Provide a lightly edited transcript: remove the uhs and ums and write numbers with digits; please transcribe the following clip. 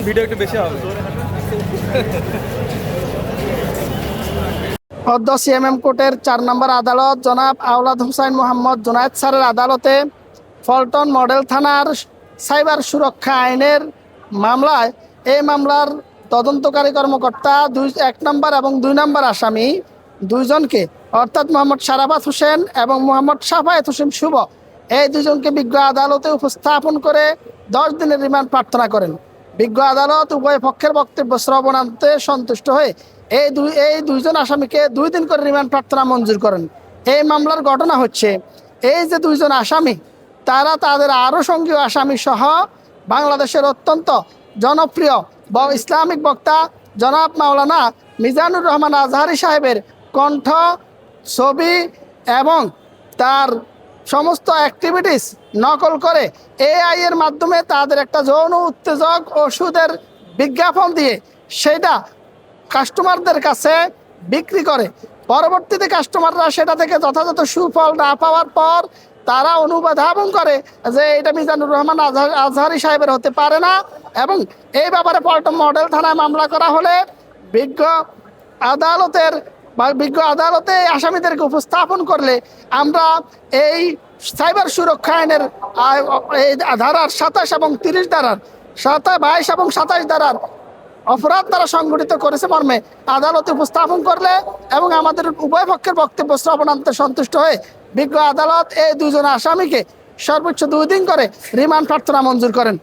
Video একটু বেশি হবে। পদ্ম সিএমএম কোর্টের 4 নম্বর আদালত জনাব আওলাদ হোসাইন মোহাম্মদ জুনায়েদ স্যারের আদালতে ফলটন মডেল থানার সাইবার সুরক্ষা আইনের মামলায় এই মামলার তদন্তকারী কর্মকর্তা 1 নম্বর এবং 2 নম্বর আসামি দুইজনকে অর্থাৎ মোহাম্মদ সারাফাত হোসেন এবং মোহাম্মদ সাফায়েত হোসেন শুভ এই দুজনকে বিজ্ঞ আদালতে উপস্থাপন করে 10 দিনের রিমান্ড প্রার্থনা করেন। বিজ্ঞ আদালত উভয় পক্ষের বক্তব্য শ্রবণান্তে সন্তুষ্ট হয়ে এই দুইজন আসামিকে 2 দিন করে রিমান্ড প্রার্থনা মঞ্জুর করেন। এই মামলার ঘটনা হচ্ছে এই যে দুইজন আসামি তারা তাদের আরও সঙ্গীয় আসামি সহ বাংলাদেশের অত্যন্ত জনপ্রিয় ইসলামিক বক্তা জনাব মাওলানা মিজানুর রহমান আজহারি সাহেবের কণ্ঠ, ছবি এবং তার সমস্ত অ্যাক্টিভিটিস নকল করে এআই এর মাধ্যমে তাদের একটা যৌন উত্তেজক ওষুধের বিজ্ঞাপন দিয়ে সেটা কাস্টমারদের কাছে বিক্রি করে। পরবর্তীতে কাস্টমাররা সেটা থেকে যথাযথ সুফল না পাওয়ার পর তারা অনুধাবন করে যে এটা মিজানুর রহমান আজহারি সাহেবের হতে পারে না এবং এই ব্যাপারে পল্টন মডেল থানায় মামলা করা হলে বিজ্ঞ আদালতে আসামিদেরকে উপস্থাপন করলে আমরা এই সাইবার সুরক্ষা আইনের এই ধারার 27 এবং 30 ধারার 22 এবং 27 ধারার অপরাধ দ্বারা সংগঠিত করেছে মর্মে আদালতে উপস্থাপন করলে এবং আমাদের উভয় পক্ষের বক্তব্য শ্রবণান্তে সন্তুষ্ট হয়ে বিজ্ঞ আদালত এই দুজন আসামিকে সর্বোচ্চ 2 দিন করে রিমান্ড প্রার্থনা মঞ্জুর করেন।